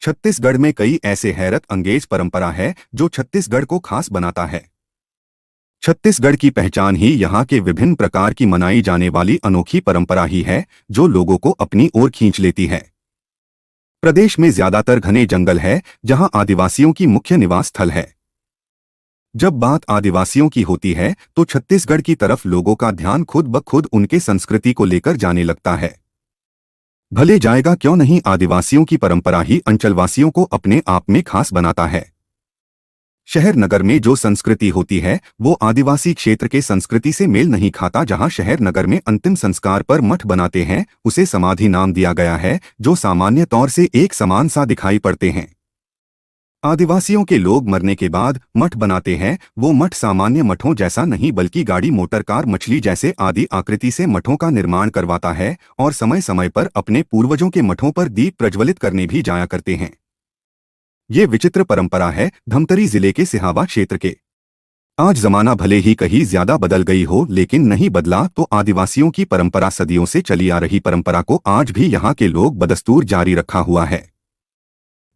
छत्तीसगढ़ में कई ऐसे हैरत अंगेज परंपरा है जो छत्तीसगढ़ को खास बनाता है। छत्तीसगढ़ की पहचान ही यहाँ के विभिन्न प्रकार की मनाई जाने वाली अनोखी परंपरा ही है जो लोगों को अपनी ओर खींच लेती है। प्रदेश में ज्यादातर घने जंगल है जहाँ आदिवासियों की मुख्य निवास स्थल है। जब बात आदिवासियों की होती है तो छत्तीसगढ़ की तरफ लोगों का ध्यान खुद ब खुद उनके संस्कृति को लेकर जाने लगता है। भले जाएगा क्यों नहीं, आदिवासियों की परंपरा ही अंचलवासियों को अपने आप में खास बनाता है। शहर नगर में जो संस्कृति होती है वो आदिवासी क्षेत्र के संस्कृति से मेल नहीं खाता। जहां शहर नगर में अंतिम संस्कार पर मठ बनाते हैं उसे समाधि नाम दिया गया है, जो सामान्य तौर से एक समान सा दिखाई पड़ते हैं। आदिवासियों के लोग मरने के बाद मठ बनाते हैं। वो मठ सामान्य मठों जैसा नहीं बल्कि गाड़ी, मोटर, कार, मछली जैसे आदि आकृति से मठों का निर्माण करवाता है और समय समय पर अपने पूर्वजों के मठों पर दीप प्रज्वलित करने भी जाया करते हैं। ये विचित्र परंपरा है धमतरी जिले के सिहावा क्षेत्र के। आज जमाना भले ही कहीं ज्यादा बदल गई हो लेकिन नहीं बदला तो आदिवासियों की परंपरा, सदियों से चली आ रही परंपरा को आज भी यहाँ के लोग बदस्तूर जारी रखा हुआ है।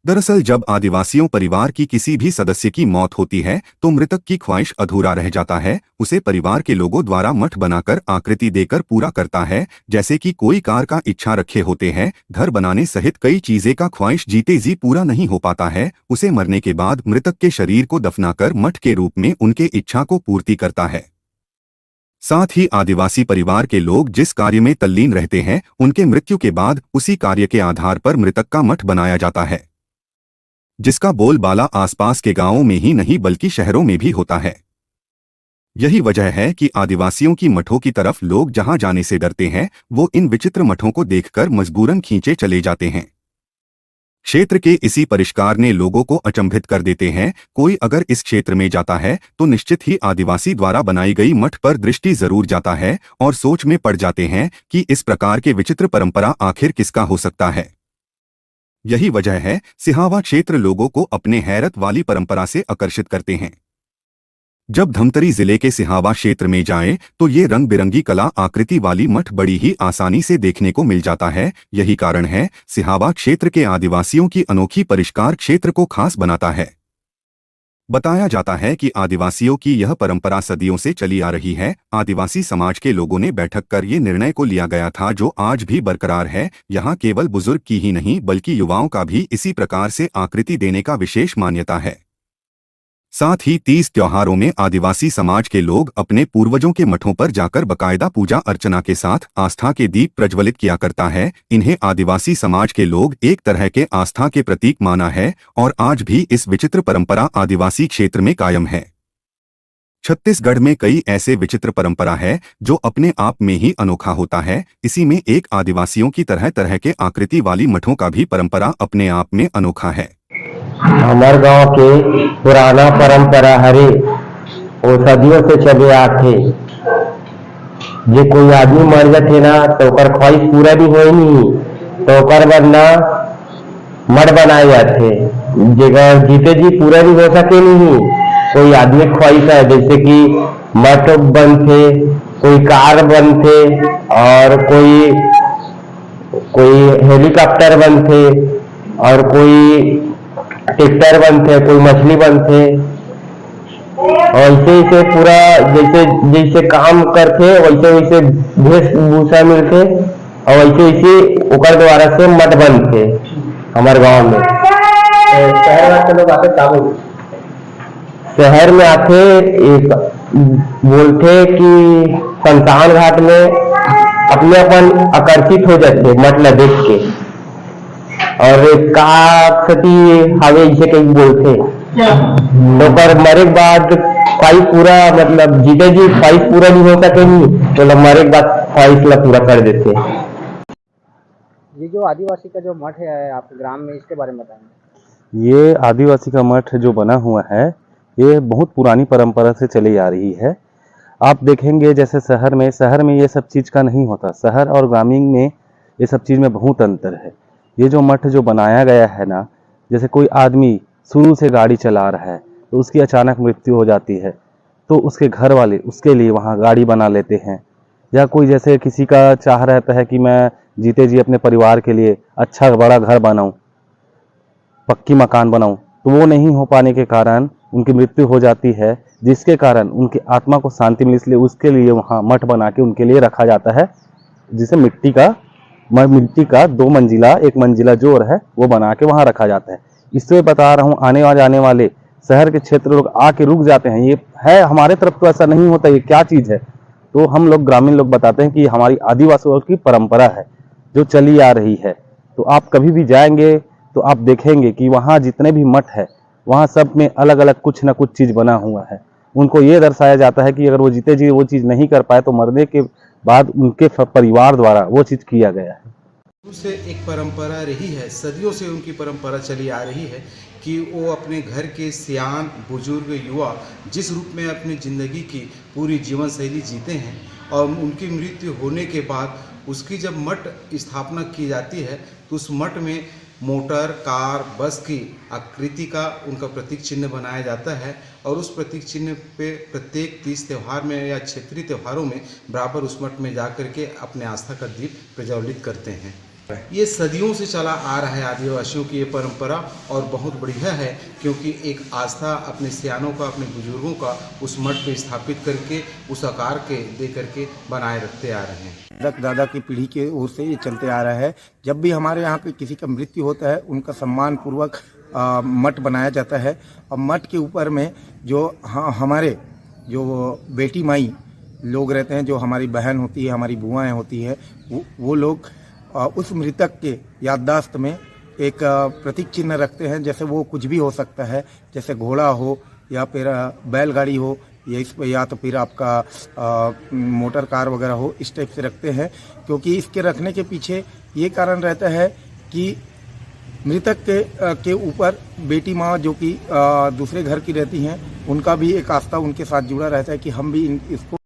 दरअसल जब आदिवासियों परिवार की किसी भी सदस्य की मौत होती है तो मृतक की ख्वाहिश अधूरा रह जाता है। उसे परिवार के लोगों द्वारा मठ बनाकर आकृति देकर पूरा करता है। जैसे कि कोई कार का इच्छा रखे होते हैं, घर बनाने सहित कई चीजें का ख्वाहिश जीते जी पूरा नहीं हो पाता है, उसे मरने के बाद मृतक के शरीर को दफनाकर मठ के रूप में उनके इच्छा को पूर्ति करता है। साथ ही आदिवासी परिवार के लोग जिस कार्य में तल्लीन रहते हैं उनके मृत्यु के बाद उसी कार्य के आधार पर मृतक का मठ बनाया जाता है, जिसका बोलबाला आसपास के गांवों में ही नहीं बल्कि शहरों में भी होता है। यही वजह है कि आदिवासियों की मठों की तरफ लोग जहां जाने से डरते हैं वो इन विचित्र मठों को देखकर मजबूरन खींचे चले जाते हैं। क्षेत्र के इसी परिष्कार ने लोगों को अचंभित कर देते हैं। कोई अगर इस क्षेत्र में जाता है तो निश्चित ही आदिवासी द्वारा बनाई गई मठ पर दृष्टि जरूर जाता है और सोच में पड़ जाते हैं कि इस प्रकार के विचित्र परंपरा आखिर किसका हो सकता है। यही वजह है सिहावा क्षेत्र लोगों को अपने हैरत वाली परंपरा से आकर्षित करते हैं। जब धमतरी जिले के सिहावा क्षेत्र में जाएं तो ये रंग बिरंगी कला आकृति वाली मठ बड़ी ही आसानी से देखने को मिल जाता है। यही कारण है सिहावा क्षेत्र के आदिवासियों की अनोखी परिष्कार क्षेत्र को खास बनाता है। बताया जाता है कि आदिवासियों की यह परंपरा सदियों से चली आ रही है। आदिवासी समाज के लोगों ने बैठक कर ये निर्णय को लिया गया था जो आज भी बरकरार है। यहाँ केवल बुजुर्ग की ही नहीं बल्कि युवाओं का भी इसी प्रकार से आकृति देने का विशेष मान्यता है। साथ ही 30 त्योहारों में आदिवासी समाज के लोग अपने पूर्वजों के मठों पर जाकर बकायदा पूजा अर्चना के साथ आस्था के दीप प्रज्वलित किया करता है। इन्हें आदिवासी समाज के लोग एक तरह के आस्था के प्रतीक माना है और आज भी इस विचित्र परंपरा आदिवासी क्षेत्र में कायम है। छत्तीसगढ़ में कई ऐसे विचित्र परंपरा है जो अपने आप में ही अनोखा होता है। इसी में एक आदिवासियों की तरह तरह के आकृति वाली मठों का भी परंपरा अपने आप में अनोखा है। हमार गांव के पुराना परंपरा हरे वो सदियों से चले आथे। जे कोई आदमी मर जाते ना तो ओकर ख्वाहिश पूरा नहीं होई नहीं तो ओकर बाद ना मठ बनाए जाते। जेकर जीते जी पूरा नहीं हो सके नहीं कोई आदमी ख्वाहिश है, जैसे कि मठ बनते, कोई कार बनते और कोई हेलीकॉप्टर बनते और कोई ट्रैक्टर बनते, कोई मछली बनते। ऐसे ऐसे पूरा जैसे जैसे काम करते वैसे वैसे वेशभूषा मिलते और वैसे वैसे ओकर द्वारा से मठ बनते हमारे गांव में। शहर के लोग आते काबू शहर में आते एक बोलते कि शमशान घाट में अपने अपन आकर्षित हो जाते मठ देख के और काकती हवे इसे कहीं बोलते तो पर मरे के बाद ख्वाहिश पूरा मतलब जीते जी ख्वाहिश पूरा नहीं हो सके नहीं तो मरे के बाद ख्वाहिश ला पूरा कर देते। ये जो आदिवासी का जो मठ है आपके ग्राम में, इसके बारे में बताएंगे। ये आदिवासी का मठ जो बना हुआ है ये बहुत पुरानी परंपरा से चली आ रही है। आप देखेंगे जैसे शहर में ये सब चीज़ का नहीं होता। शहर और ग्रामीण में ये सब चीज़ में बहुत अंतर है। ये जो मठ जो बनाया गया है ना, जैसे कोई आदमी शुरू से गाड़ी चला रहा है तो उसकी अचानक मृत्यु हो जाती है तो उसके घर वाले उसके लिए वहाँ गाड़ी बना लेते हैं। या कोई जैसे किसी का चाह रहता है कि मैं जीते जी अपने परिवार के लिए अच्छा बड़ा घर बनाऊं, पक्की मकान बनाऊं, तो वो नहीं हो पाने के कारण उनकी मृत्यु हो जाती है, जिसके कारण उनकी आत्मा को शांति मिले, इसलिए उसके लिए वहाँ मठ बना के उनके लिए रखा जाता है, जिसे मिट्टी का 2 मंजिला 1 मंजिला जो है वो बना के वहाँ रखा जाता है। इससे बता रहा हूँ, आने जाने वाले शहर के क्षेत्र लोग आके रुक जाते हैं। ये है, हमारे तरफ तो ऐसा नहीं होता, ये क्या चीज़ है? तो हम लोग ग्रामीण लोग बताते हैं कि हमारी आदिवासियों की परंपरा है जो चली आ रही है। तो आप कभी भी जाएंगे तो आप देखेंगे कि वहाँ जितने भी मठ है, वहाँ सब में अलग अलग कुछ ना कुछ चीज़ बना हुआ है। उनको ये दर्शाया जाता है कि अगर वो जीते जी वो चीज़ नहीं कर पाए तो मरने के बाद उनके परिवार द्वारा वो चीज़ किया गया है। शुरू से एक परंपरा रही है, सदियों से उनकी परंपरा चली आ रही है कि वो अपने घर के सियान बुजुर्ग युवा जिस रूप में अपनी ज़िंदगी की पूरी जीवन शैली जीते हैं और उनकी मृत्यु होने के बाद उसकी जब मठ स्थापना की जाती है तो उस मठ में मोटर कार बस की आकृति का उनका प्रतीक चिन्ह बनाया जाता है और उस प्रतीक चिन्ह पे प्रत्येक तीज त्यौहार में या क्षेत्रीय त्योहारों में बराबर उस मठ में जा कर के अपने आस्था का दीप प्रज्वलित करते हैं। ये सदियों से चला आ रहा है आदिवासियों की ये परंपरा और बहुत बढ़िया है, क्योंकि एक आस्था अपने सियानों का, अपने बुजुर्गों का उस मठ पे स्थापित करके उस आकार के दे करके बनाए रखते आ रहे हैं। दादा की पीढ़ी की ओर से ये चलते आ रहा है। जब भी हमारे यहाँ पे किसी का मृत्यु होता है उनका सम्मान पूर्वक मठ बनाया जाता है और मठ के ऊपर में जो हमारे जो बेटी माई लोग रहते हैं, जो हमारी बहन होती है, हमारी बुआएं होती है, वो लोग उस मृतक के याददाश्त में एक प्रतीक चिन्ह रखते हैं। जैसे वो कुछ भी हो सकता है, जैसे घोड़ा हो या फिर बैलगाड़ी हो या तो फिर आपका मोटर कार वगैरह हो, इस टाइप से रखते हैं। क्योंकि इसके रखने के पीछे ये कारण रहता है कि मृतक के ऊपर बेटी माँ जो कि दूसरे घर की रहती हैं, उनका भी एक आस्था उनके साथ जुड़ा रहता है कि हम भी इसको